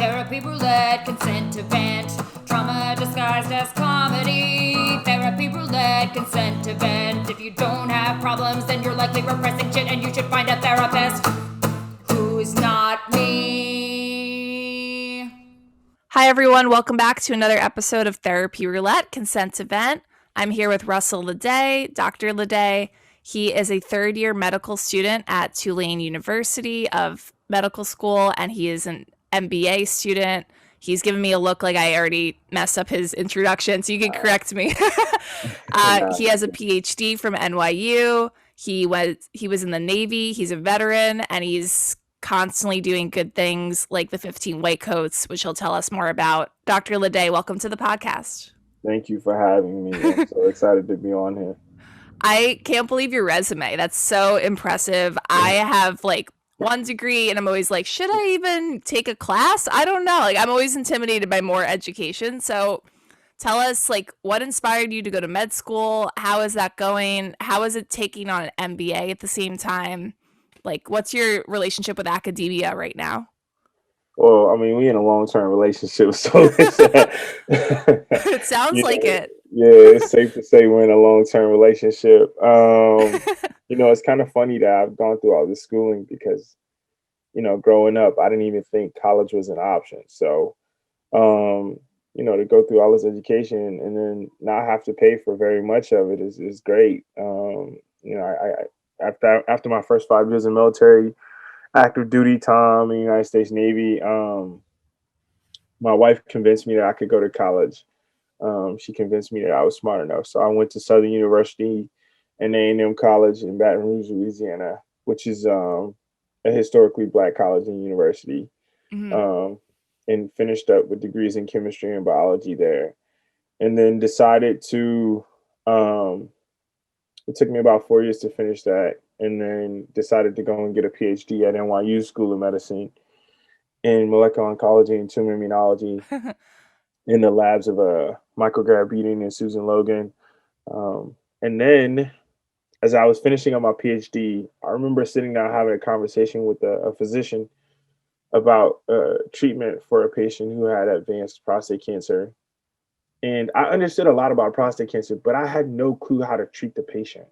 Therapy Roulette, consent event. Trauma disguised as comedy. Therapy Roulette, consent event. If you don't have problems, then you're likely repressing shit and you should find a therapist who's not me. Hi, everyone. Welcome back to another episode of Therapy Roulette, consent event. I'm here with Russell Ledet, Dr. Ledet. He is a third-year medical student at Tulane University of medical school, and he is an MBA student. He's giving me a look like I already messed up his introduction, so you can correct me. He has a PhD from NYU. He was in the Navy. He's a veteran, and he's constantly doing good things like the 15 White Coats, which he'll tell us more about. Dr. Ledet, welcome to the podcast. Thank you for having me. I'm so excited to be on here. I can't believe your resume. That's so impressive. I have like one degree and I'm always like, should I even take a class? I don't know. Like, I'm always intimidated by more education. So tell us, like, what inspired you to go to med school? How is that going? How is it taking on an MBA at the same time? Like, what's your relationship with academia right now? Well, I mean, we in a long-term relationship, so It sounds like it. Yeah, it's safe to say we're in a long-term relationship. It's kind of funny that I've gone through all this schooling because, growing up, I didn't even think college was an option. So, to go through all this education and then not have to pay for very much of it is great. After my first 5 years in military, active duty time in the United States Navy, my wife convinced me that I could go to college. She convinced me that I was smart enough. So I went to Southern University and A&M College in Baton Rouge, Louisiana, which is a historically Black college and university, and finished up with degrees in chemistry and biology there. And then decided to, it took me about 4 years to finish that, and then decided to go and get a PhD at NYU School of Medicine in molecular oncology and tumor immunology in the labs of Michael Garabedian and Susan Logan. And then as I was finishing up my PhD, I remember sitting down having a conversation with a physician about treatment for a patient who had advanced prostate cancer. And I understood a lot about prostate cancer, but I had no clue how to treat the patient.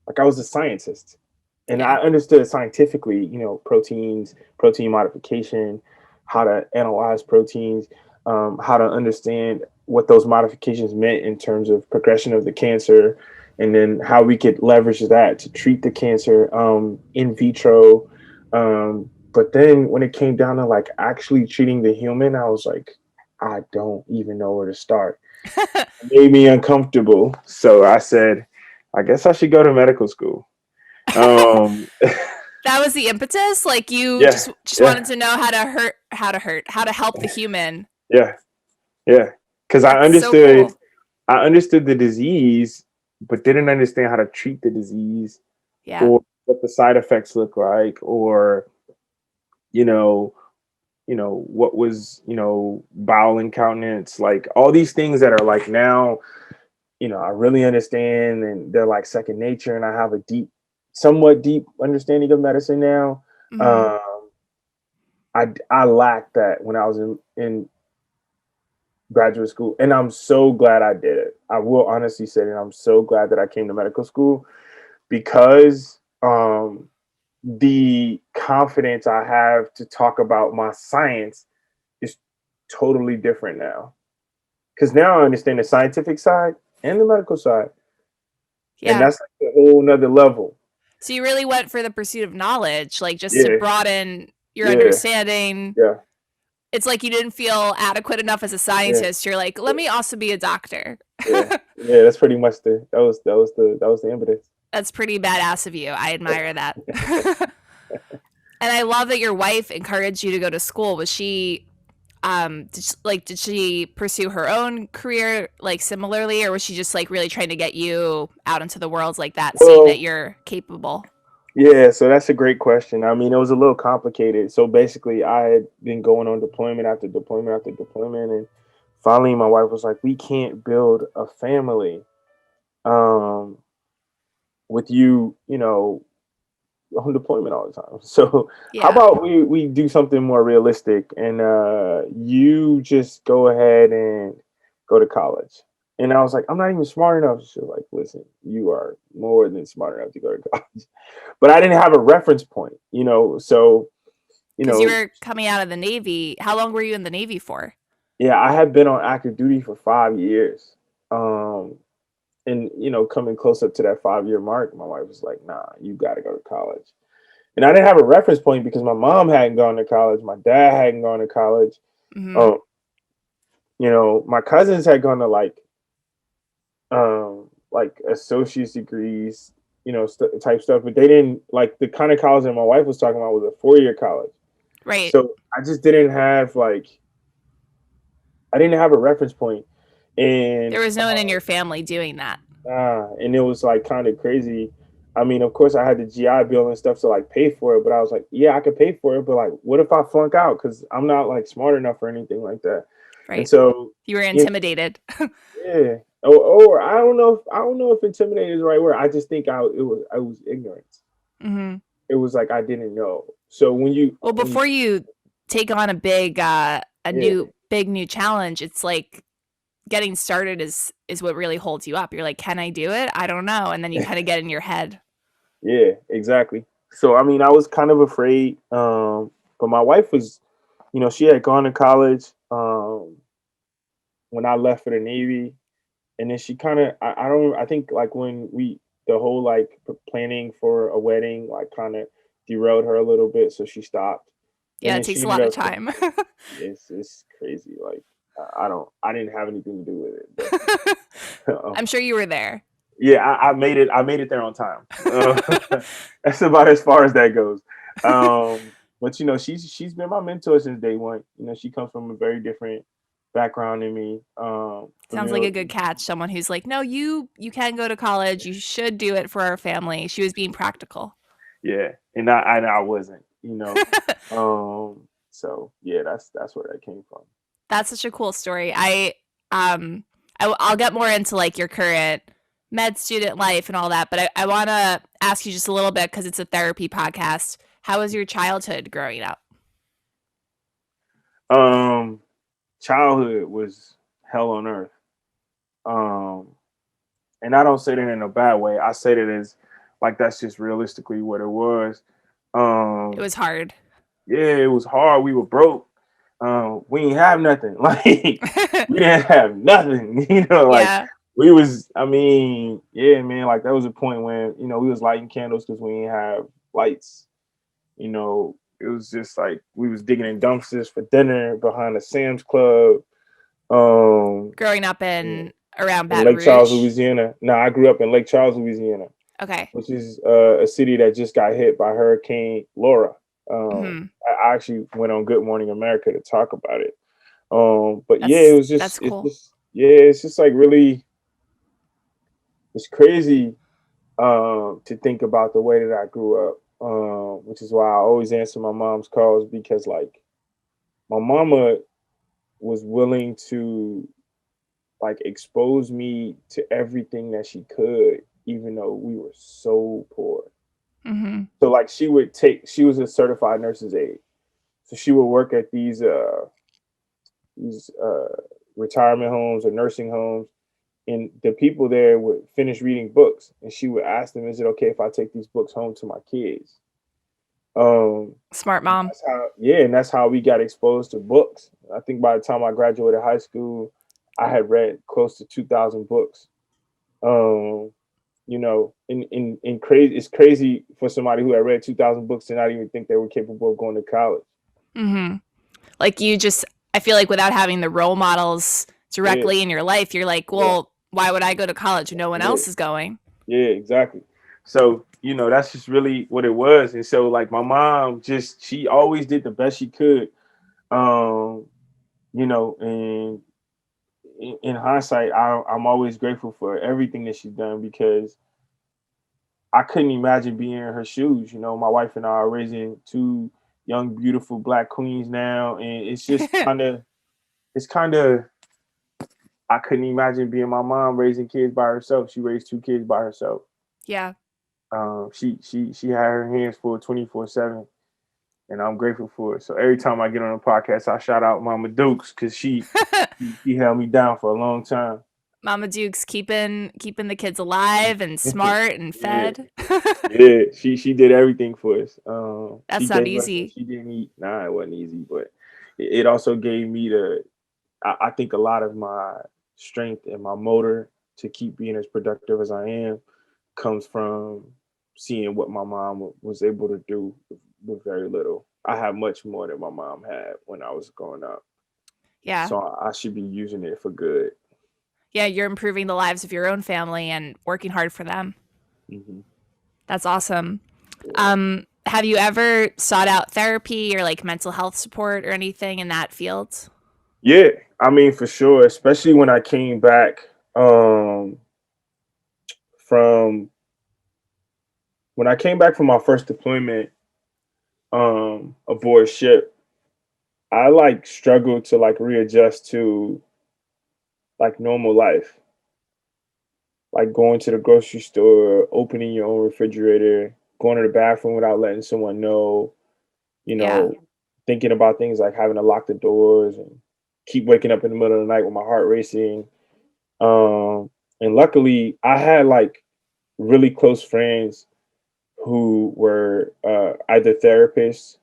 Like, I was a scientist and I understood scientifically, proteins, protein modification, how to analyze proteins, how to understand what those modifications meant in terms of progression of the cancer, and then how we could leverage that to treat the cancer in vitro. But then when it came down to like actually treating the human, I was like, I don't even know where to start. It made me uncomfortable. So I said, I guess I should go to medical school. That was the impetus. Like, you just wanted to know how to help the human. Yeah. Because I understood the disease, but didn't understand how to treat the disease, or what the side effects look like, or what was, bowel incontinence, like all these things that are like now, I really understand and they're like second nature, and I have a somewhat deep understanding of medicine now. I lacked that when I was in graduate school, and I'm so glad I did it. I will honestly say that I'm so glad that I came to medical school, because the confidence I have to talk about my science is totally different now. Because now I understand the scientific side and the medical side. Yeah. And that's like a whole nother level. So you really went for the pursuit of knowledge, like just to broaden your understanding. Yeah. It's like you didn't feel adequate enough as a scientist. You're like, let me also be a doctor. Yeah, that's pretty much that was the impetus. That's pretty badass of you. I admire that. And I love that your wife encouraged you to go to school. Was she, did she pursue her own career like similarly, or was she just like really trying to get you out into the world like that, seeing that you're capable? Yeah, so that's a great question. I mean, it was a little complicated. So basically, I had been going on deployment after deployment after deployment, and finally, my wife was like, "We can't build a family with you, on deployment all the time. So how Yeah. about we do something more realistic and you just go ahead and go to college. And I was like, I'm not even smart enough. She was like, listen, you are more than smart enough to go to college. But I didn't have a reference point, so Because you were coming out of the Navy. How long were you in the Navy for? yeah, I had been on active duty for 5 years. And coming close up to that 5 year mark, my wife was like, nah, you gotta go to college. And I didn't have a reference point because my mom hadn't gone to college, my dad hadn't gone to college. Mm-hmm. My cousins had gone to like associate's degrees, type stuff, but they didn't like the kind of college that my wife was talking about was a 4 year college. Right. So I just didn't have I didn't have a reference point. And there was no one in your family doing that. And it was like kind of crazy. I mean, of course, I had the GI Bill and stuff to like pay for it, but I was like, yeah, I could pay for it, but like, what if I flunk out because I'm not like smart enough or anything like that? Right. And so you were intimidated. Yeah. Or I don't know if intimidated is the right word. I just think I was ignorant. Mm-hmm. It was like I didn't know. So before you take on a big new challenge, it's like getting started is what really holds you up. You're like, can I do it? I don't know. And then you kind of get in your head. Yeah, exactly. So I mean, I was kind of afraid. But my wife was, she had gone to college when I left for the Navy, and then she kind of I think like when the whole like planning for a wedding like kind of derailed her a little bit, so she stopped. Yeah, it takes a lot of time. It's crazy. Like I didn't have anything to do with it. But, I'm sure you were there. Yeah, I made it. I made it there on time. That's about as far as that goes. But she's been my mentor since day one. She comes from a very different background than me. Sounds like a good catch. Someone who's like, no, you can go to college. You should do it for our family. She was being practical. Yeah, and I wasn't. So yeah, that's where that came from. That's such a cool story. I'll get more into like your current med student life and all that, but I want to ask you just a little bit because it's a therapy podcast. How was your childhood growing up? Childhood was hell on earth. And I don't say that in a bad way. I say that as like that's just realistically what it was. It was hard. Yeah, it was hard. We were broke. We didn't have nothing. Like we didn't have nothing. Yeah. We was. I mean, yeah, man. Like there was a point when we was lighting candles because we didn't have lights. It was just like we was digging in dumpsters for dinner behind the Sam's Club. Growing up around Baton Lake Rouge? Charles, Louisiana. No, I grew up in Lake Charles, Louisiana. Okay. Which is a city that just got hit by Hurricane Laura. I actually went on Good Morning America to talk about it. But yeah, it was just that's cool. It's just like really, it's crazy to think about the way that I grew up. Which is why I always answer my mom's calls because like my mama was willing to like expose me to everything that she could, even though we were so poor. Mm-hmm. So like she was a certified nurse's aide. So she would work at these retirement homes or nursing homes, and the people there would finish reading books, and she would ask them, "Is it okay if I take these books home to my kids?" Smart mom. And that's how we got exposed to books. I think by the time I graduated high school, I had read close to 2,000 books. In crazy, it's crazy for somebody who had read 2,000 books to not even think they were capable of going to college. Mm-hmm. Like I feel like without having the role models directly in your life, you're like, well, why would I go to college when no one else is going? Yeah, exactly. So, that's just really what it was. And so like my mom she always did the best she could. And in hindsight, I'm always grateful for everything that she's done because I couldn't imagine being in her shoes. My wife and I are raising two young, beautiful Black queens now, and it's just kind of, I couldn't imagine being my mom raising kids by herself. She raised two kids by herself. Yeah. She had her hands full 24/7, and I'm grateful for it. So every time I get on a podcast, I shout out Mama Dukes because she held me down for a long time. Mama Duke's keeping the kids alive and smart and Yeah, fed. yeah. She did everything for us. That's She not gave us what easy. she didn't eat. Nah, it wasn't easy, but it also gave me I think a lot of my strength and my motor to keep being as productive as I am comes from seeing what my mom was able to do with very little. I have much more than my mom had when I was growing up. Yeah. So I should be using it for good. Yeah, you're improving the lives of your own family and working hard for them. Hmm. That's awesome. Yeah. Have you ever sought out therapy or like mental health support or anything in that field? Yeah, I mean for sure, especially when I came back um from from my first deployment aboard ship. I like struggled to like readjust to like normal life, like going to the grocery store, opening your own refrigerator, going to the bathroom without letting someone know, you Yeah. know, thinking about things like having to lock the doors and keep waking up in the middle of the night with my heart racing. And luckily, I had like really close friends who were either therapists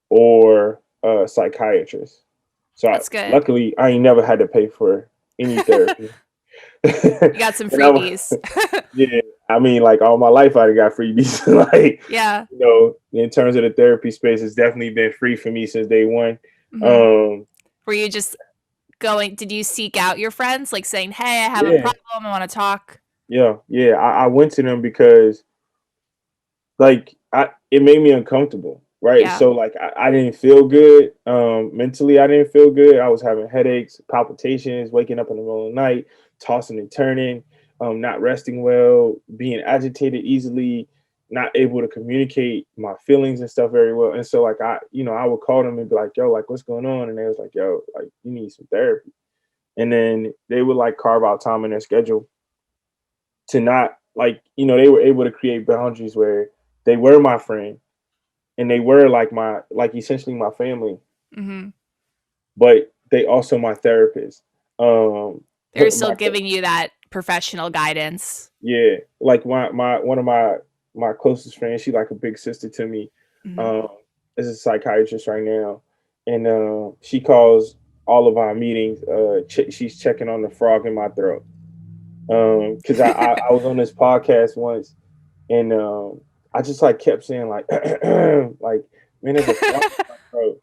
or psychiatrists. So That's good. luckily, I ain't never had to pay for any therapy. You got some And freebies. yeah, I mean, like all my life, I got freebies. Like, Yeah. in terms of the therapy space, it's definitely been free for me since day one. Hmm. Um, Were you just did you seek out your friends, like saying, hey, I have a yeah, problem, I want to talk? yeah. I went to them because like it made me uncomfortable, right? Yeah. So like I didn't feel good. Mentally I didn't feel good. I was having headaches, palpitations, waking up in the middle of the night, tossing and turning, not resting well, being agitated easily, not able to communicate my feelings and stuff very well. And so like I would call them and be like, yo, like what's going on? And they was like, yo, like you need some therapy. And then they would like carve out time in their schedule to not like, they were able to create boundaries where they were my friend and they were like essentially my family, Hmm. but they also my therapist. Um, They're still my giving you that professional guidance. Yeah, like my one of my closest friends, she like a big sister to me. Hmm. Um, is a psychiatrist right now, and she calls all of our meetings. She's checking on the frog in my throat. Because I was on this podcast once, and I just like kept saying like like man, there's a frog in my throat,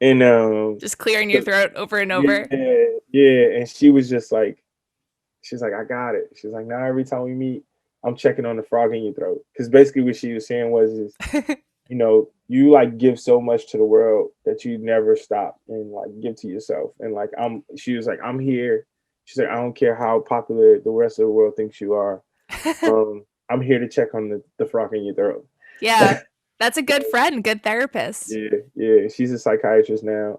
and Just clearing your throat over and over. yeah, and she was just like. She's like, I got it. She's like, now every time we meet, I'm checking on the frog in your throat. Because basically what she was saying is, you like give so much to the world that you never stop and like give to yourself. And like she was like, I'm here. She's like, I don't care how popular the rest of the world thinks you are. I'm here to check on the frog in your throat. Yeah. That's a good friend, good therapist. Yeah. She's a psychiatrist now.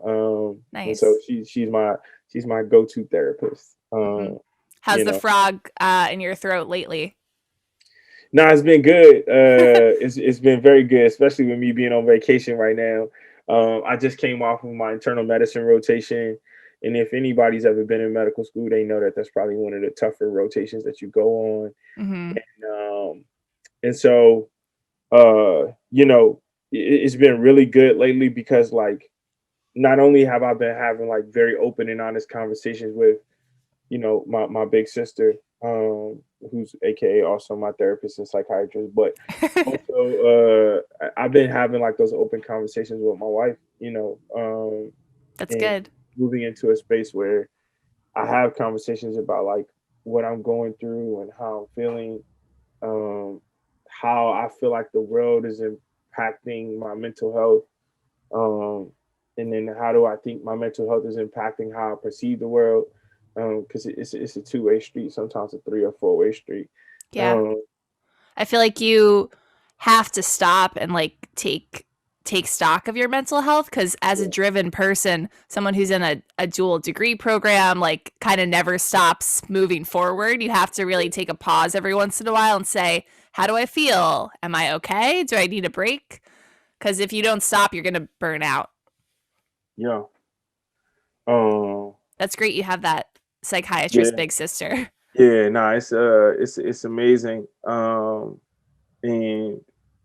And so Nice. she's my go-to therapist. Hmm. How's the frog in your throat lately? No, it's been good. It's been very good, especially with me being on vacation right now. I just came off of my internal medicine rotation, and if anybody's ever been in medical school, they know that that's probably one of the tougher rotations that you go on. Hmm. And so, it's been really good lately because, like, not only have I been having like very open and honest conversations with my big sister, who's aka also my therapist and psychiatrist, but also I've been having like those open conversations with my wife, That's and good. moving into a space where I have conversations about like what I'm going through and how I'm feeling, um, how I feel like the world is impacting my mental health, and then how do I think my mental health is impacting how I perceive the world, because it's a two-way street, sometimes a three or four-way street. Yeah. Um, I feel like you have to stop and like take stock of your mental health, because as a yeah, driven person, someone who's in a dual degree program, like kind of never stops moving forward. You have to really take a pause every once in a while and say, how do I feel? Am I okay? Do I need a break? Because if you don't stop, you're going to burn out. Yeah. That's great. You have that psychiatrist Yeah. big sister. Yeah, no, it's amazing. And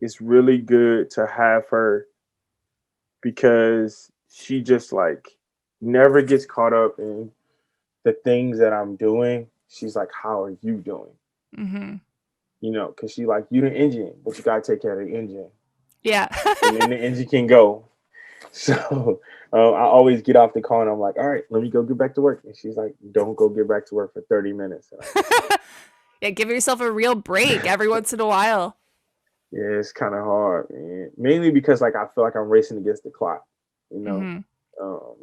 it's really good to have her because she just like never gets caught up in the things that I'm doing. She's like, how are you doing? Mm-hmm. Because she like, you the engine, but you gotta take care of the engine. Yeah. And then the engine can go. So I always get off the call and I'm like, all right, let me go get back to work. And she's like, don't go get back to work for 30 minutes. Yeah, give yourself a real break every once in a while. Yeah, it's kind of hard, man. Mainly because like I feel like I'm racing against the clock. Mm-hmm.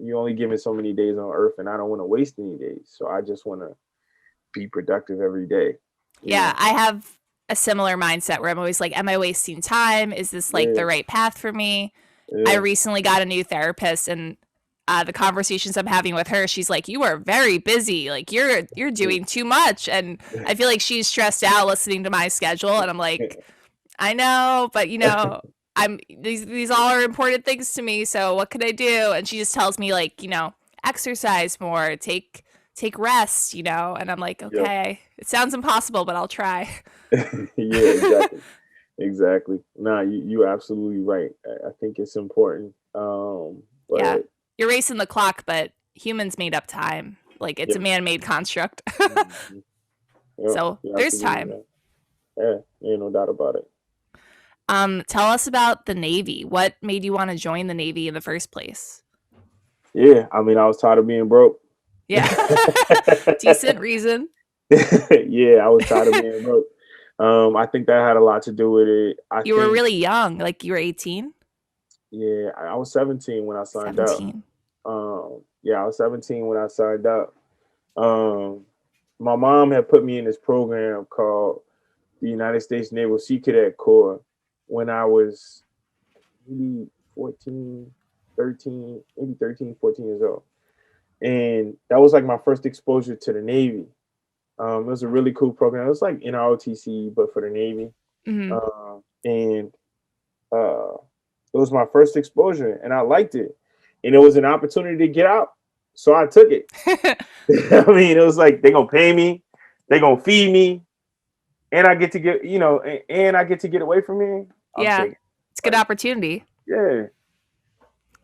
You only given so many days on Earth, and I don't want to waste any days. So I just want to be productive every day. Yeah, I have a similar mindset where I'm always like, am I wasting time? Is this like the right path for me? I recently got a new therapist, and the conversations I'm having with her, she's like, you are very busy. Like you're doing too much. And I feel like she's stressed out listening to my schedule. And I'm like, I know, but these all are important things to me. So what can I do? And she just tells me like, exercise more, take rest, and I'm like, okay, it sounds impossible, but I'll try. Yeah, exactly. Nah, you're absolutely right. I think it's important. But yeah, you're racing the clock, but humans made up time. Like it's a man-made construct. Mm-hmm. Yep, so there's time. Right. Yeah, ain't no doubt about it. Tell us about the Navy. What made you want to join the Navy in the first place? Yeah, I mean, I was tired of being broke. Yeah. Decent reason. Yeah, I was tired of being broke. I think that had a lot to do with it. You were really young, like you were 18? Yeah, I was 17 when I signed up. Yeah, I was 17 when I signed up. My mom had put me in this program called the United States Naval Sea Cadet Corps when I was maybe 14, 13 years old. And that was like my first exposure to the Navy. It was a really cool program. It was like NROTC, but for the Navy. Mm-hmm. And it was my first exposure, and I liked it. And it was an opportunity to get out, so I took it. I mean, it was like they're gonna pay me, they're gonna feed me, and I get to get, and I get to get away from me. It's a good opportunity. Yeah,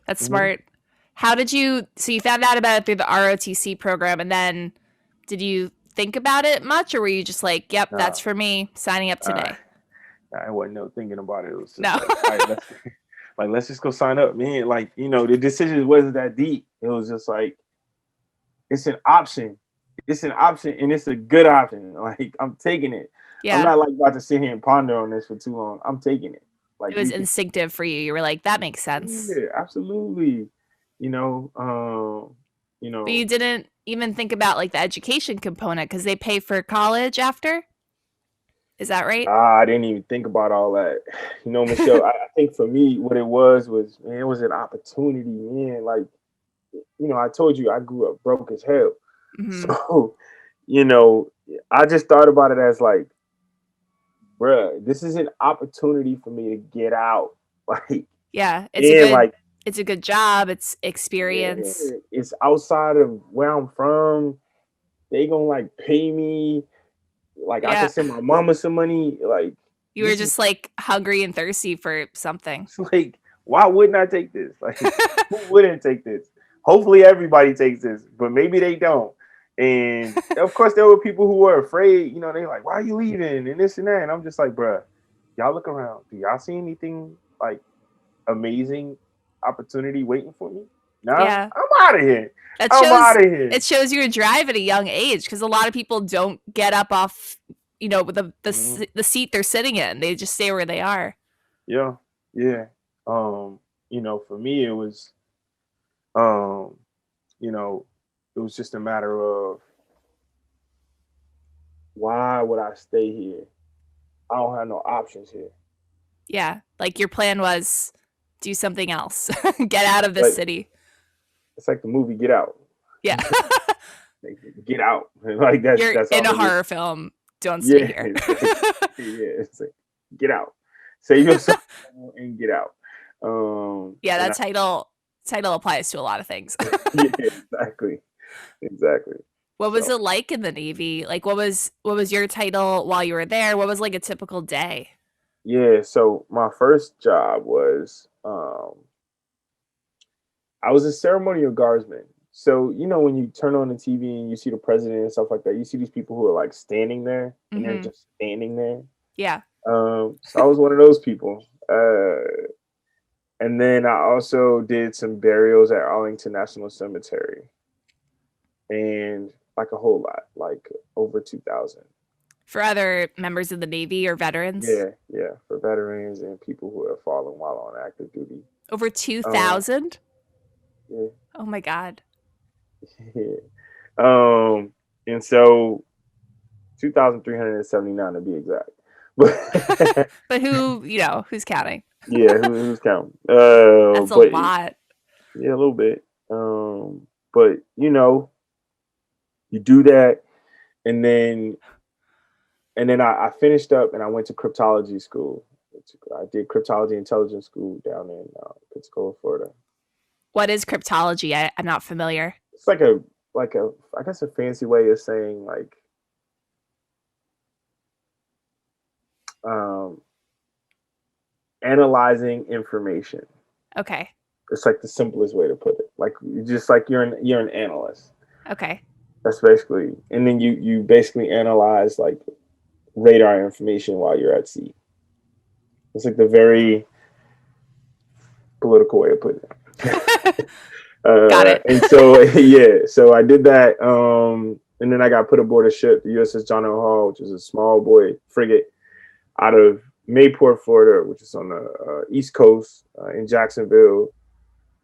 that's smart. How did you? So you found out about it through the ROTC program, and then did you think about it much, or were you just like, "Yep, that's for me, signing up today"? I wasn't thinking about it. It was just no. Let's just go sign up, man. Like, the decision wasn't that deep. It was just like, it's an option. It's an option, and it's a good option. Like, I'm taking it. Yeah. I'm not like about to sit here and ponder on this for too long. I'm taking it. Like, it was instinctive for you. You were like, that makes sense. Yeah, absolutely. But you didn't even think about like the education component because they pay for college after. Is that right? I didn't even think about all that. Michelle, I think for me, what it was, man, it was an opportunity, man. Like, I told you I grew up broke as hell. Mm-hmm. So, I just thought about it as like, bruh, this is an opportunity for me to get out. Like, yeah, it's a good job. It's experience. Yeah, it's outside of where I'm from. They gonna like pay me. Like I can send my mama some money. Like you were just like hungry and thirsty for something. Like, why wouldn't I take this? Like, who wouldn't take this? Hopefully everybody takes this, but maybe they don't. And of course there were people who were afraid, they're like, why are you leaving? And this and that. And I'm just like, bruh, y'all look around. Do y'all see anything like amazing opportunity waiting for me? Nah, I'm out of here. I'm out of here. It shows your drive at a young age because a lot of people don't get up off, with the seat they're sitting in. They just stay where they are. Yeah. For me, it was, it was just a matter of why would I stay here? I don't have no options here. Yeah, like your plan was do something else, get out of this city. It's like the movie Get Out. Yeah. Get out. Like that's in a horror film Don't stay here. It's like, get out. Save yourself and get out. Yeah, that title applies to a lot of things. Yeah, exactly. What was it like in the Navy? Like, what was your title while you were there? What was like a typical day? Yeah, so my first job was I was a ceremonial guardsman. So, when you turn on the TV and you see the president and stuff like that, you see these people who are like standing there and they're just standing there. Yeah. So I was one of those people. And then I also did some burials at Arlington National Cemetery. And like a whole lot, like over 2,000. For other members of the Navy or veterans? Yeah, for veterans and people who have fallen while on active duty. Over 2,000? Yeah. Oh my God. Yeah. And so 2,379 to be exact. But who's counting? Yeah, who's counting? That's a lot. Yeah, a little bit. But you do that, and then I finished up and I went to cryptology school. I did cryptology intelligence school down in Pensacola, Florida. What is cryptology? I'm not familiar. It's like a I guess a fancy way of saying like analyzing information. Okay. It's like the simplest way to put it. Like just like you're an analyst. Okay. That's basically, and then you basically analyze like radar information while you're at sea. It's like the very political way of putting it. Got it. And so so I did that, and then I got put aboard a ship, the USS John L. Hall, which is a small boy frigate out of Mayport, Florida, which is on the East Coast in Jacksonville.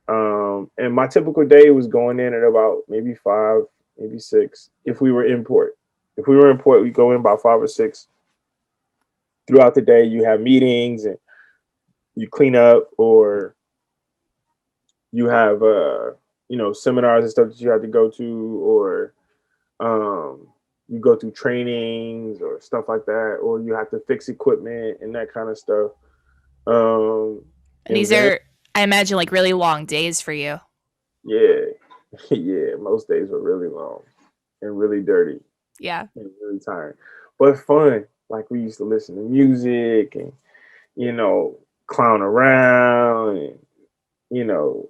And my typical day was going in at about maybe 5, maybe 6. If we were in port, we go in about 5 or 6. Throughout the day, you have meetings and you clean up, or you have seminars and stuff that you have to go to, or you go through trainings or stuff like that, or you have to fix equipment and that kind of stuff. And these are, I imagine, like really long days for you. Yeah, most days were really long and really dirty. Yeah. And really tiring, but fun. Like we used to listen to music and, clown around and,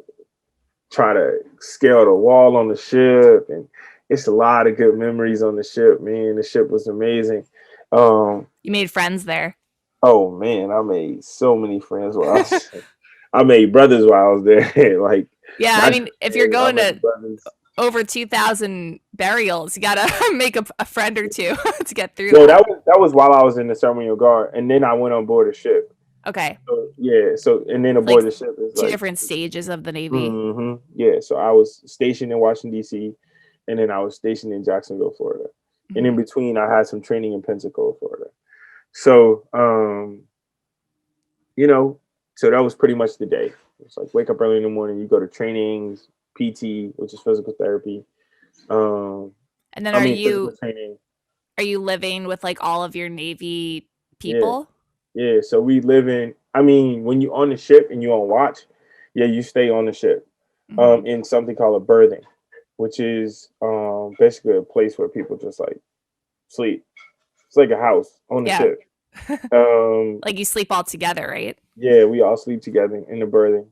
try to scale the wall on the ship. And it's a lot of good memories on the ship, man. The ship was amazing. You made friends there. Oh man, I made so many friends while I made brothers while I was there. Like, yeah, I mean, if you're going to over 2,000 burials, you gotta make a friend or two to get through. No, that was while I was in the ceremonial guard, and then I went on board a ship. Okay. So and then aboard the ship is two different stages of the Navy. Mm-hmm. Yeah, so I was stationed in Washington D.C., and then I was stationed in Jacksonville, Florida, and in between I had some training in Pensacola, Florida. So, so that was pretty much the day. It's like wake up early in the morning, you go to trainings, PT, which is physical therapy. And then are you living with like all of your Navy people? Yeah. So we live when you're on the ship and you're on watch, you stay on the ship, in something called a berthing, which is basically a place where people just like sleep. It's like a house on the ship. Like you sleep all together, right? Yeah, we all sleep together in the berthing,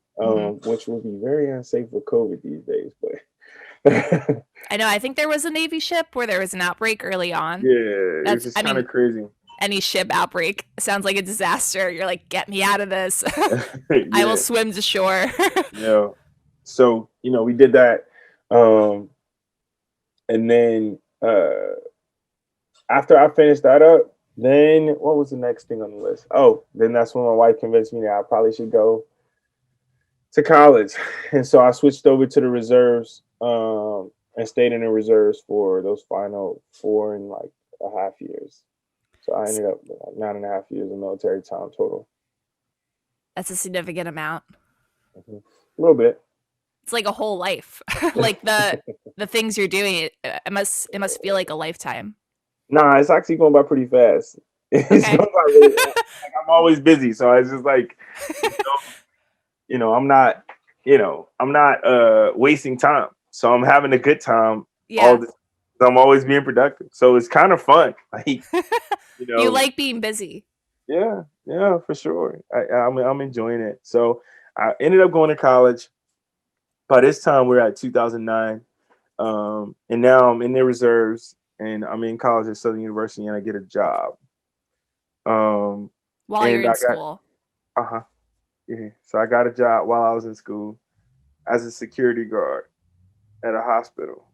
which would be very unsafe with COVID these days. But I know. I think there was a Navy ship where there was an outbreak early on. Yeah, it's just kind of crazy. Any ship outbreak sounds like a disaster. You're like, get me out of this. I will swim to shore. Yeah. So, we did that. And then after I finished that up, then what was the next thing on the list? Oh, then that's when my wife convinced me that I probably should go to college. And so I switched over to the reserves and stayed in the reserves for those final 4.5 years. So I ended up with like 9.5 years of military time total. That's a significant amount. A little bit. It's like a whole life. Like the things you're doing, it must feel like a lifetime. Nah, it's actually going by pretty fast. It's Okay. going by really fast. Like, I'm always busy, so it's just like, I'm not, I'm not wasting time. So I'm having a good time all Yeah. the. I'm always being productive, so it's kind of fun. Like, You like being busy. yeah, yeah, for sure. I'm enjoying it. So I ended up going to college. By this time, we're at 2009, and now I'm in the reserves, and I'm in college at Southern University, and I get a job. While you're And in I got school. yeah. So I got a job while I was in school as a security guard at a hospital.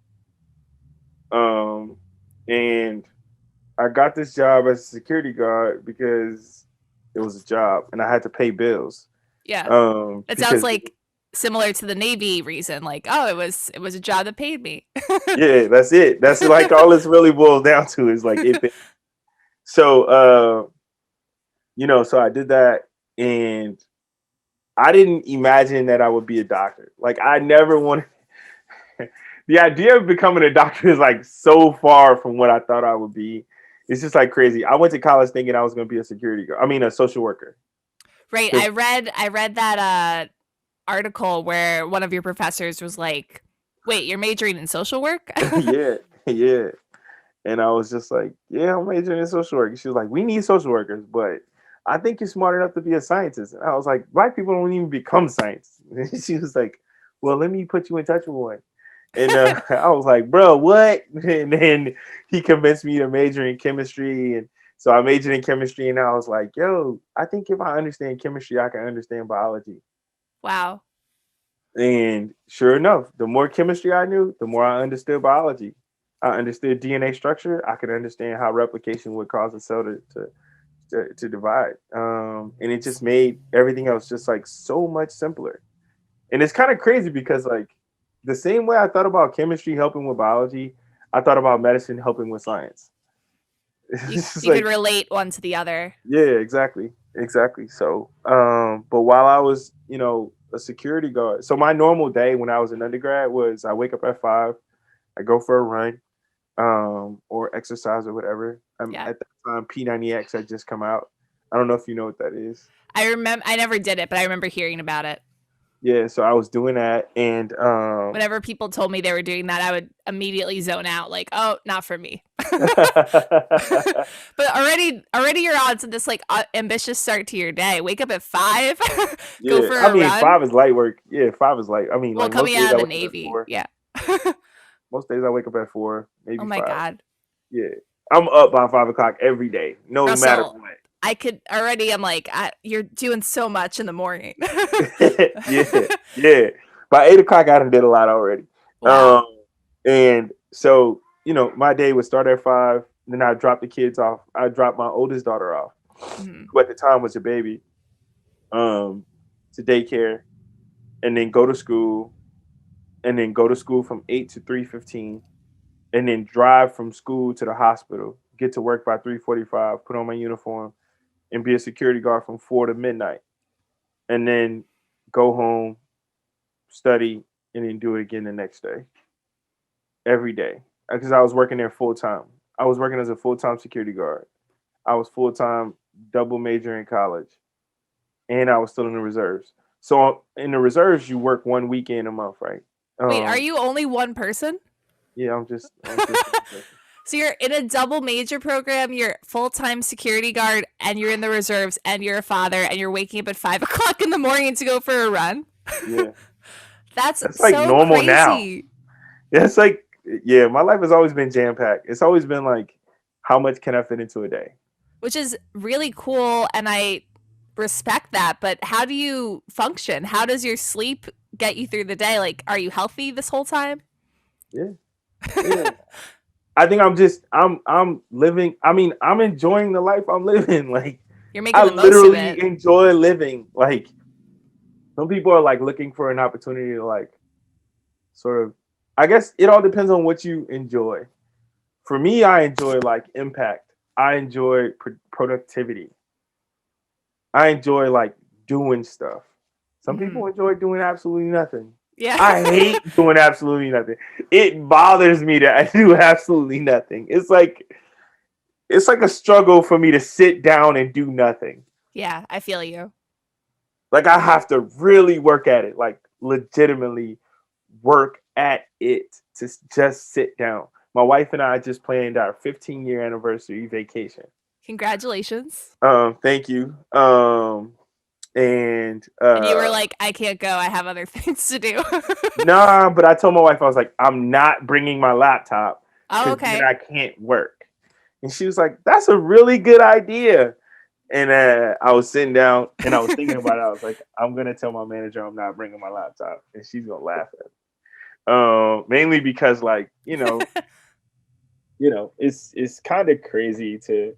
Um, and I got this job as a security guard because it was a job and I had to pay bills. Yeah. It sounds Because like similar to the Navy reason, like, oh, it was a job that paid me. yeah, that's it. That's like all this really boils down to is like it. So so I did that, and I didn't imagine that I would be a doctor. Like, I never wanted. The idea of becoming a doctor is like so far from what I thought I would be. It's just like crazy. I went to college thinking I was going to be a security guard. I mean, a social worker. Right. I read that article where one of your professors was like, "Wait, you're majoring in social work?" Yeah, yeah. And I was just like, "Yeah, I'm majoring in social work." She was like, "We need social workers, but I think you're smart enough to be a scientist." And I was like, "Black people don't even become scientists." And she was like, "Well, let me put you in touch with one." And I was like, "Bro, what?" And then he convinced me to major in chemistry, and so I majored in chemistry. And I was like, "Yo, I think if I understand chemistry, I can understand biology." Wow. And sure enough, the more chemistry I knew, the more I understood biology. I understood DNA structure. I could understand how replication would cause a cell to divide. And it just made everything else just like so much simpler. And it's kind of crazy because like the same way I thought about chemistry helping with biology, I thought about medicine helping with science. You Like, could relate one to the other. yeah, exactly. So, but while I was, a security guard, so my normal day when I was an undergrad was I wake up at 5, I go for a run, or exercise or whatever. Yeah. At that time, P90X had just come out. I don't know if you know what that is. I remember I never did it, but I remember hearing about it. Yeah, so I was doing that, and Whenever people told me they were doing that, I would immediately zone out, like, "Oh, not for me." But already you're on to this like ambitious start to your day. Wake up at 5, go yeah, for I a mean, run. 5 is light work. Yeah, 5 is light. I mean, Well, like most coming days out I of the wake up at Navy, 4. yeah. Most days I wake up at 4, maybe Oh my 5. God, Yeah, I'm up by 5 o'clock every day, no matter Russell, what. I could already. I'm like, you're doing so much in the morning. Yeah. By 8 o'clock, I done did a lot already. Wow. And so, my day would start at 5. Then I drop the kids off. I dropped my oldest daughter off, who at the time was a baby, to daycare, and then go to school, and then go to school from 8 to 3:15, and then drive from school to the hospital, get to work by 3:45, put on my uniform, and be a security guard from 4 to midnight, and then go home, study, and then do it again the next day. Every day. Because I was working there full time. I was working as a full-time security guard. I was full-time double major in college. And I was still in the reserves. So in the reserves, you work one weekend a month, right? Wait, are you only one person? Yeah, I'm just So you're in a double major program, you're full-time security guard, and you're in the reserves, and you're a father, and you're waking up at 5 o'clock in the morning to go for a run? Yeah. That's like so normal crazy. now. It's like, yeah, my life has always been jam-packed. It's always been like, how much can I fit into a day? Which is really cool, and I respect that, but how do you function? How does your sleep get you through the day? Like, are you healthy this whole time? Yeah. I think I'm living. I mean, I'm enjoying the life I'm living. Like, You're making I the most of literally it. enjoy living. Like, some people are like looking for an opportunity to like sort of, I guess it all depends on what you enjoy. For me, I enjoy like impact. I enjoy productivity. I enjoy like doing stuff. Some people enjoy doing absolutely nothing. Yeah. I hate doing absolutely nothing. It bothers me that I do absolutely nothing. It's like, it's like a struggle for me to sit down and do nothing. Yeah, I feel you. Like I have to really work at it, like legitimately work at it to just sit down. My wife and I just planned our 15-year anniversary vacation. Congratulations. Thank you. And you were like, I can't go. I have other things to do. Nah, but I told my wife, I was like, I'm not bringing my laptop Oh, because okay. then I can't work. And she was like, that's a really good idea. And I was sitting down and I was thinking about it. I was like, I'm going to tell my manager I'm not bringing my laptop. And she's going to laugh at me. Mainly because, like, it's kind of crazy to,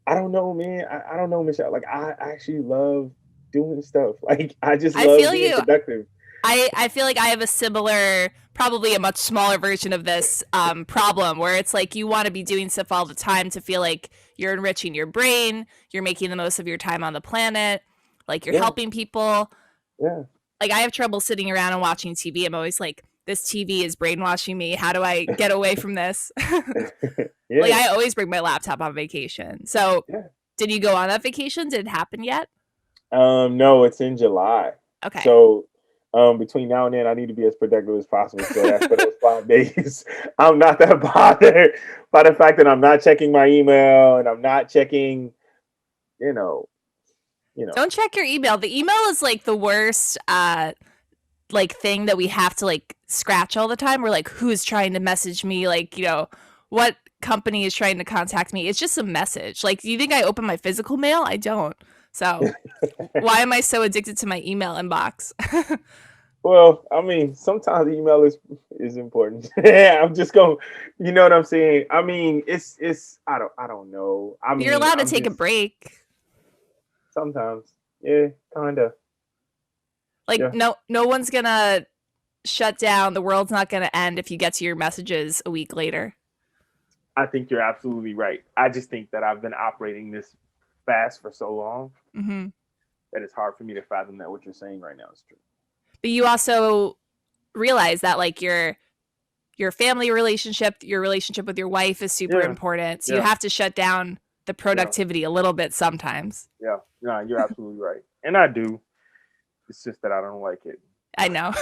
I don't know, man. I don't know, Michelle. Like, I actually love doing stuff. Like, I just love being productive. I feel like I have a similar, probably a much smaller version of this problem where it's like you want to be doing stuff all the time to feel like you're enriching your brain, you're making the most of your time on the planet, like you're helping people. Yeah. Like I have trouble sitting around and watching TV. I'm always like, this TV is brainwashing me. How do I get away from this? Like I always bring my laptop on vacation. So did you go on that vacation? Did it happen yet? No, it's in July. Okay. So between now and then, I need to be as productive as possible. So that's for those 5 days. I'm not that bothered by the fact that I'm not checking my email and I'm not checking, Don't check your email. The email is like the worst like thing that we have to like scratch all the time. We're like, who's trying to message me? Like, what company is trying to contact me? It's just a message. Like, do you think I open my physical mail? I don't. So why am I so addicted to my email inbox? Well, I mean, sometimes email is important. Yeah, I'm just going, you know what I'm saying? I mean, it's I don't know. I mean, you're allowed to take a break. Sometimes. Yeah, kind of. Like no one's going to shut down. The world's not going to end if you get to your messages a week later. I think you're absolutely right. I just think that I've been operating this fast for so long that it's hard for me to fathom that what you're saying right now is true. But you also realize that like your family relationship, your relationship with your wife is super important. So you have to shut down the productivity a little bit sometimes. Yeah, no, you're absolutely right. And I do. It's just that I don't like it. I know.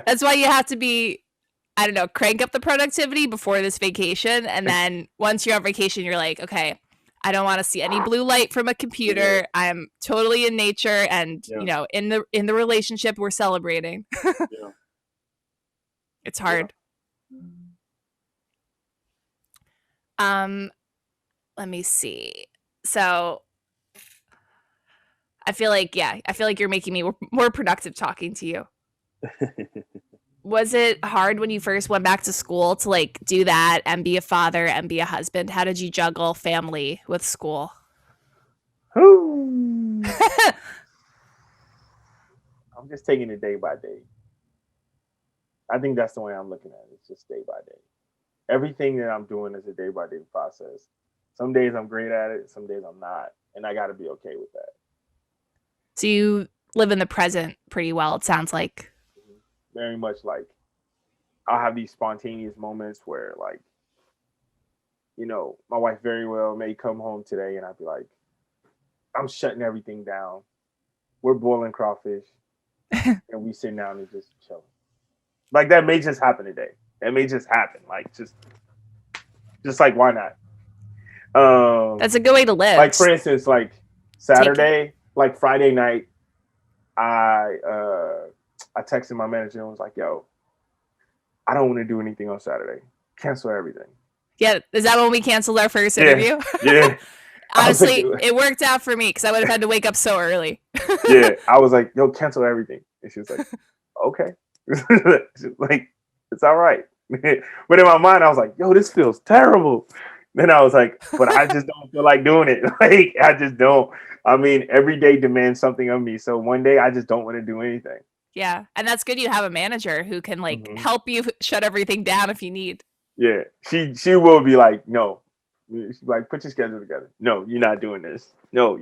That's why you have to be, I don't know, crank up the productivity before this vacation. And then once you're on vacation, you're like, okay, I don't want to see any blue light from a computer. Yeah. I'm totally in nature. And, in the relationship, we're celebrating. It's hard. Let me see. So I feel like you're making me more productive talking to you. Was it hard when you first went back to school to like do that and be a father and be a husband? How did you juggle family with school? I'm just taking it day by day. I think that's the way I'm looking at it. It's just day by day. Everything that I'm doing is a day by day process. Some days I'm great at it. Some days I'm not. And I got to be okay with that. So you live in the present pretty well, it sounds like. Very much like I'll have these spontaneous moments where like, my wife very well may come home today and I'd be like, I'm shutting everything down. We're boiling crawfish and we sit down and just chill. Like that may just happen today. That may just happen. Like just like, why not? That's a good way to live. Like for instance, like Saturday, like Friday night, I texted my manager and was like, yo, I don't want to do anything on Saturday. Cancel everything. Yeah. Is that when we canceled our first interview? Yeah. Honestly, it worked out for me because I would have had to wake up so early. Yeah. I was like, yo, cancel everything. And she was like, okay. She's like, it's all right. But in my mind, I was like, yo, this feels terrible. Then I was like, but I just don't feel like doing it. Like, I just don't. I mean, every day demands something of me. So one day I just don't want to do anything. Yeah. And that's good you have a manager who can like help you shut everything down if you need. Yeah. She will be like, no. She's like, put your schedule together. No, you're not doing this. No,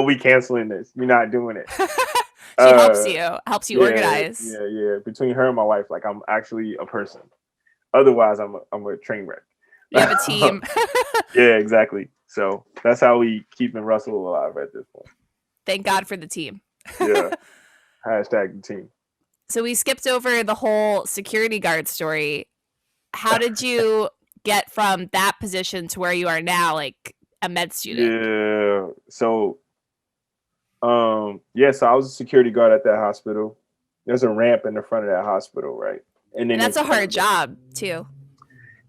we canceling this. You're not doing it. She helps you organize. Yeah. Between her and my wife, like I'm actually a person. Otherwise, I'm a train wreck. You have a team. Yeah, exactly. So that's how we keeping Russell alive at this point. Thank God for the team. Yeah. Hashtag the team. So we skipped over the whole security guard story. How did you get from that position to where you are now, like a med student? Yeah. So, so I was a security guard at that hospital. There's a ramp in the front of that hospital, right? And that's a hard job too.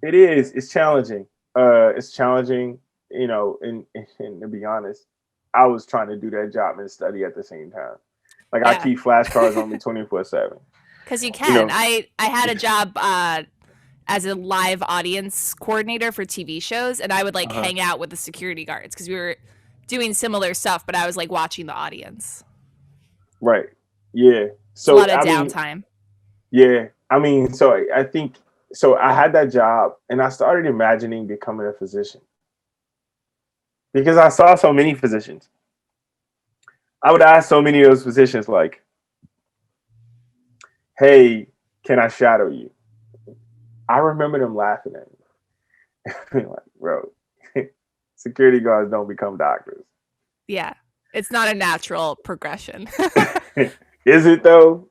It is. It's challenging. It's challenging, and to be honest, I was trying to do that job and study at the same time. Like I keep flashcards on me 24/7. Because you can. I had a job as a live audience coordinator for TV shows, and I would hang out with the security guards because we were doing similar stuff, but I was watching the audience. Right. Yeah. So a lot of downtime. Yeah. So I think I had that job and I started imagining becoming a physician because I saw so many physicians. I would ask so many of those physicians like, hey, can I shadow you? I remember them laughing at me. Like, bro, security guards don't become doctors. Yeah. It's not a natural progression. Is it though?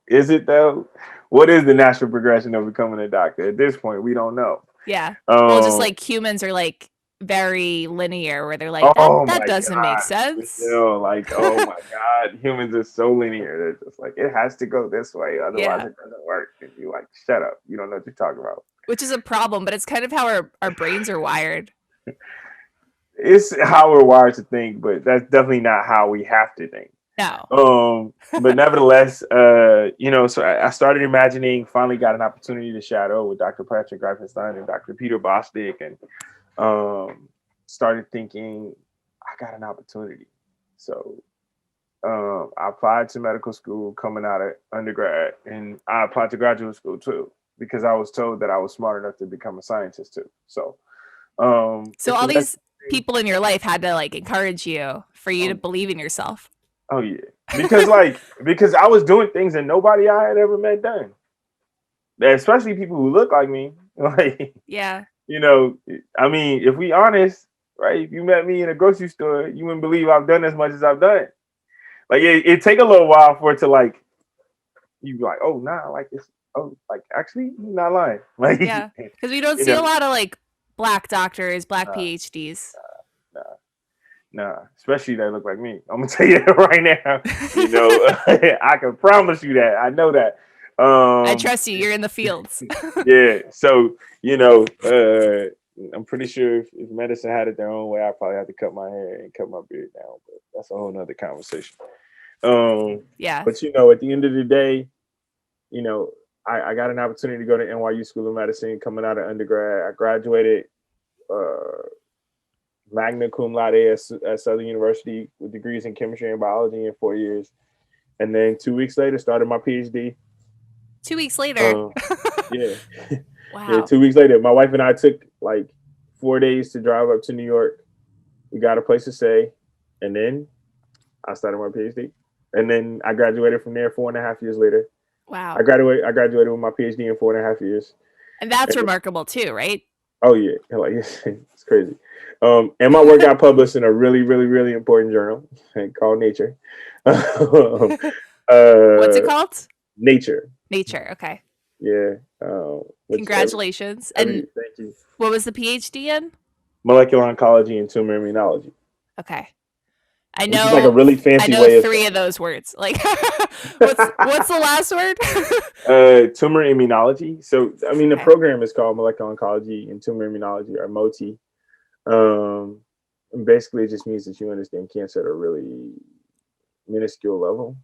What is the natural progression of becoming a doctor? At this point, we don't know. Yeah. Well, just humans are very linear where they're that doesn't make sense. Oh my God. Humans are so linear. They're just it has to go this way. Otherwise it doesn't work. And you're like, shut up. You don't know what you're talking about. Which is a problem, but it's kind of how our brains are wired. It's how we're wired to think, but that's definitely not how we have to think. No. But nevertheless, so I started imagining, finally got an opportunity to shadow with Dr. Patrick Greifenstein and Dr. Peter Bostic, and started thinking, I got an opportunity. So I applied to medical school coming out of undergrad, and I applied to graduate school too, because I was told that I was smart enough to become a scientist too. So all these people in your life had to encourage you for you to believe in yourself. Oh yeah. Because I was doing things that nobody I had ever met done. Especially people who look like me. Yeah. If we honest, right? If you met me in a grocery store, you wouldn't believe I've done as much as I've done. It take a little while for it to you'd be like, oh nah, this. Oh, actually, you're not lying. Yeah. Because we don't see a lot of black doctors, black PhDs. Nah, especially they look like me. I'm gonna tell you that right now. I can promise you that. I know that. I trust you. You're in the fields. Yeah. So I'm pretty sure if medicine had it their own way, I'd probably have to cut my hair and cut my beard down. But that's a whole nother conversation. Yeah. But at the end of the day, I got an opportunity to go to NYU School of Medicine coming out of undergrad. I graduated magna cum laude at Southern University with degrees in chemistry and biology in 4 years. And then 2 weeks later, started my PhD. 2 weeks later? Yeah. Wow. Yeah, 2 weeks later. My wife and I took 4 days to drive up to New York. We got a place to stay. And then I started my PhD. And then I graduated from there 4.5 years later. Wow. I graduated with my PhD in 4.5 years. And that's remarkable too, right? Oh yeah. It's crazy. And my work got published in a really, really, really important journal called Nature. What's it called? Nature. Okay. Yeah. Congratulations. Thank you. What was the PhD in? Molecular oncology and tumor immunology. Okay. I know. It's a really fancy way of three of those words. What's the last word? Tumor immunology. So the program is called Molecular Oncology and Tumor Immunology, or MOTI. And basically, it just means that you understand cancer at a really minuscule level.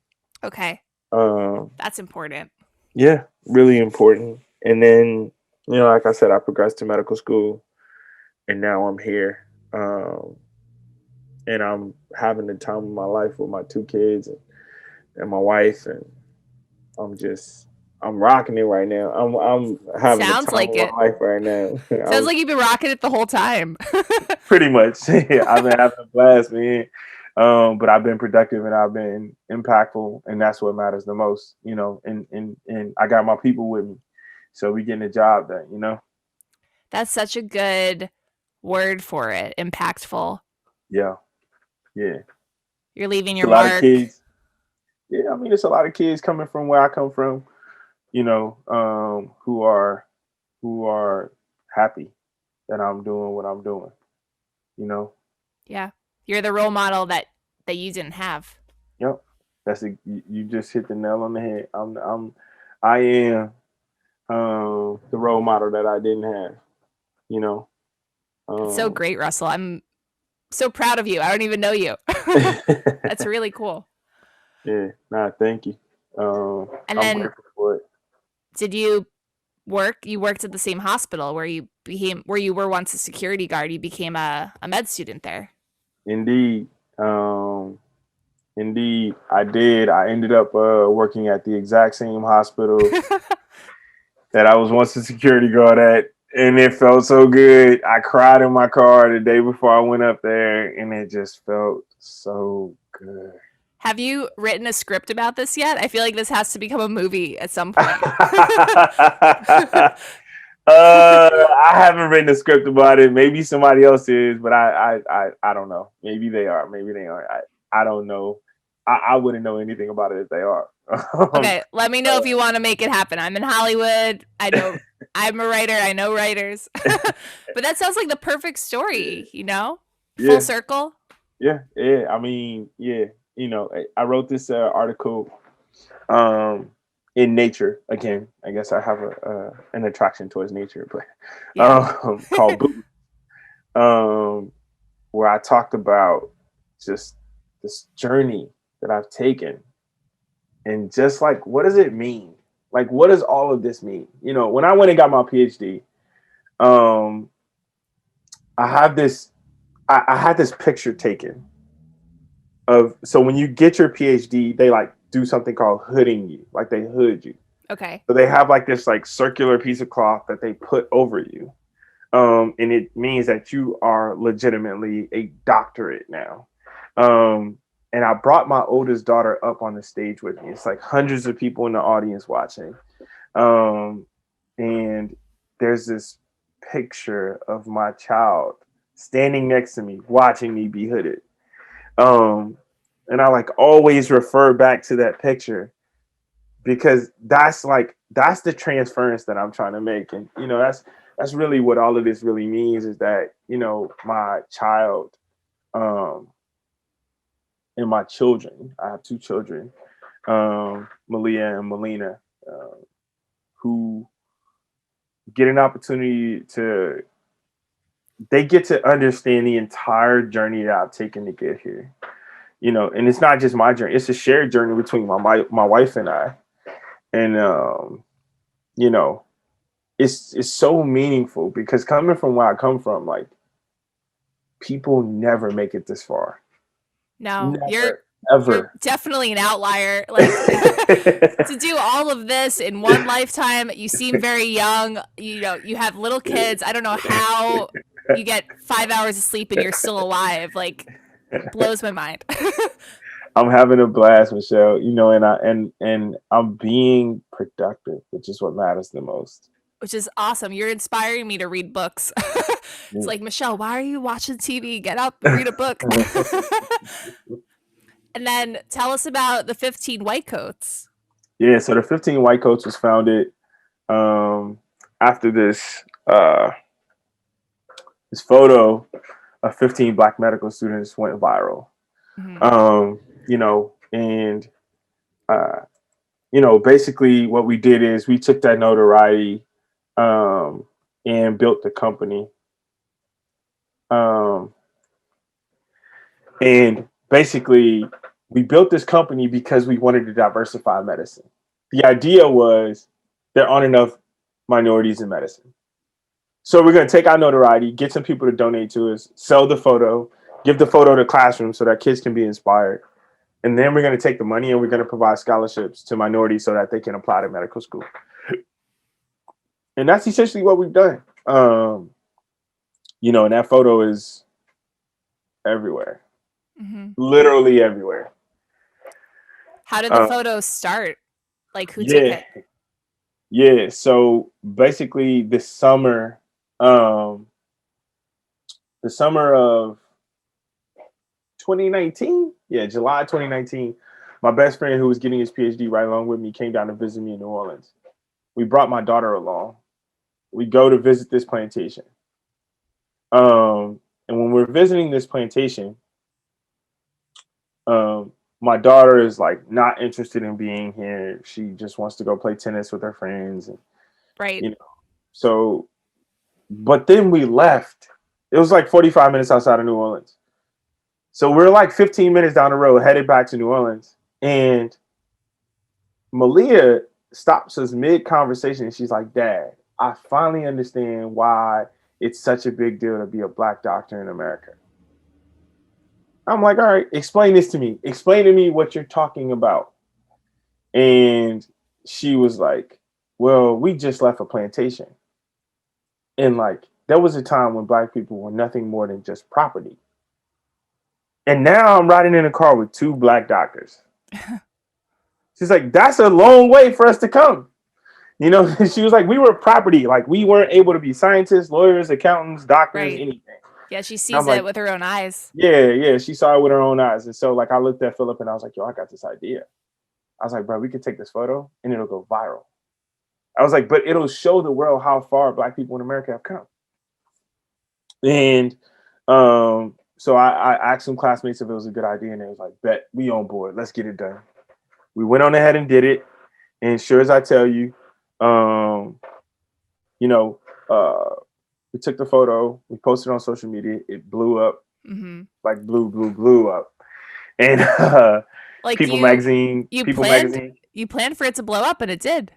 Okay. That's important. Yeah, really important. And then, like I said, I progressed to medical school, and now I'm here. And I'm having the time of my life with my 2 kids and my wife, and I'm rocking it right now. I'm having the time of my life right now. Sounds like you've been rocking it the whole time. Pretty much. I've been having a blast, man. But I've been productive and I've been impactful, and that's what matters the most, and I got my people with me. So we getting the job done, That's such a good word for it. Impactful. Yeah. You're leaving It's your a lot of mark. kids. Yeah, I mean, it's a lot of kids coming from where I come from, who are happy that I'm doing what I'm doing, Yeah. You're the role model that you didn't have. Yep. You just hit the nail on the head. I am the role model that I didn't have, It's so great, Russell. I'm so proud of you. I don't even know you. That's really cool. Yeah, thank you. And I'm then grateful for it. Did you worked at the same hospital where you were once a security guard. You became a med student there. Indeed. Indeed, I did. I ended up working at the exact same hospital that I was once a security guard at. And it felt so good. I cried in my car the day before I went up there, and it just felt so good. Have you written a script about this yet? I feel like this has to become a movie at some point. I haven't written a script about it. Maybe somebody else is, but I don't know. Maybe they are. Maybe they aren't. I don't know. I wouldn't know anything about it if they are. Okay, let me know if you want to make it happen. I'm in Hollywood. I know I'm a writer. I know writers. But that sounds like the perfect story, Full circle. Yeah. I mean, yeah. I wrote this article in Nature. Again, I guess I have an attraction towards nature, but called Boot, where I talked about just this journey that I've taken, and just like, what does it mean? Like, what does all of this mean? When I went and got my PhD, I had this picture taken so when you get your PhD, they like do something called hooding you, like they hood you. Okay. So they have like this like circular piece of cloth that they put over you. And it means that you are legitimately a doctorate now. And I brought my oldest daughter up on the stage with me. It's like hundreds of people in the audience watching. And there's this picture of my child standing next to me, watching me be hooded. And I like always refer back to that picture, because that's the transference that I'm trying to make. And, that's really what all of this really means, is that, my child, and my children, I have two children, Malia and Melina, who get an opportunity they get to understand the entire journey that I've taken to get here. And it's not just my journey; it's a shared journey between my wife and I. And it's so meaningful, because coming from where I come from, like, people never make it this far. No, never, you're definitely an outlier. Like, to do all of this in one lifetime, you seem very young. You have little kids. I don't know how you get 5 hours of sleep and you're still alive. Like, blows my mind. I'm having a blast, Michelle. And I'm being productive, which is what matters the most. Which is awesome. You're inspiring me to read books. It's like, Michelle, why are you watching TV? Get up and read a book. And then tell us about the 15 White Coats. Yeah, so the 15 White Coats was founded after this photo of 15 Black medical students went viral. Mm-hmm. Basically what we did is we took that notoriety and built the company. And basically we built this company because we wanted to diversify medicine. The idea was there aren't enough minorities in medicine. So we're going to take our notoriety, get some people to donate to us, sell the photo, give the photo to classrooms so that kids can be inspired. And then we're going to take the money and we're going to provide scholarships to minorities so that they can apply to medical school. And that's essentially what we've done. And that photo is everywhere. Mm-hmm. Literally everywhere. How did the photo start? Like, who took it? Yeah. So basically this summer, the summer of 2019. Yeah, July 2019. My best friend who was getting his PhD right along with me came down to visit me in New Orleans. We brought my daughter along. We go to visit this plantation. And when we're visiting this plantation, my daughter is like not interested in being here. She just wants to go play tennis with her friends. And, Right. you know, so, but then we left. It was like 45 minutes outside of New Orleans. So we're like 15 minutes down the road, headed back to New Orleans. And Malia stops us mid-conversation and she's like, Dad, I finally understand why it's such a big deal to be a Black doctor in America. I'm like, all right, explain this to me. Explain to me what you're talking about. And she was like, well, we just left a plantation. And like, there was a time when Black people were nothing more than just property. And now I'm riding in a car with 2 Black doctors. She's like, that's a long way for us to come. You know, she was like, we were property. Like, we weren't able to be scientists, lawyers, accountants, doctors, Right. anything. Yeah, she sees it like, with her own eyes. Yeah, she saw it with her own eyes. And so, like, I looked at Philip and I was like, yo, I got this idea. I was like, bro, we could take this photo and it'll go viral. I was like, but it'll show the world how far Black people in America have come. And so I asked some classmates if it was a good idea, and they was like, bet, we on board. Let's get it done. We went on ahead and did it. And sure as I tell you, we took the photo, we posted it on social media, it blew up, like blew up. And like People Magazine, you planned for it to blow up, and it did.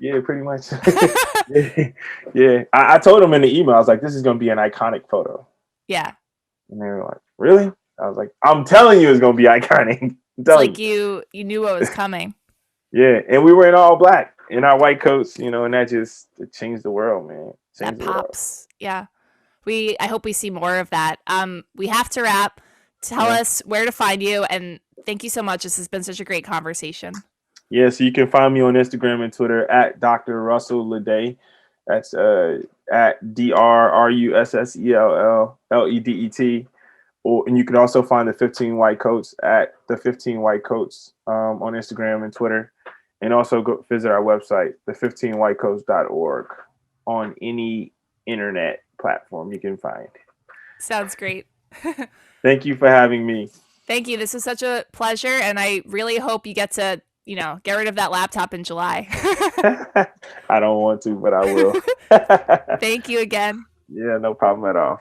yeah, pretty much. yeah. I told them in the email, I was like, this is going to be an iconic photo. Yeah. And they were like, really? I was like, I'm telling you it's going to be iconic. It's like you knew what was coming. Yeah, and we were in all black in our white coats, you know, and that just changed the world, man. That pops. Yeah. I hope we see more of that. We have to wrap. Tell us where to find you, and thank you so much. This has been such a great conversation. Yeah, so you can find me on Instagram and Twitter at Dr. Russell Ledet. That's at DRRUSSELLLEDET. And you can also find the 15 White Coats at the 15 White Coats on Instagram and Twitter. And also go visit our website, the15whitecoats.org, on any internet platform you can find. Sounds great. Thank you for having me. Thank you. This was such a pleasure. And I really hope you get to, get rid of that laptop in July. I don't want to, but I will. Thank you again. Yeah, no problem at all.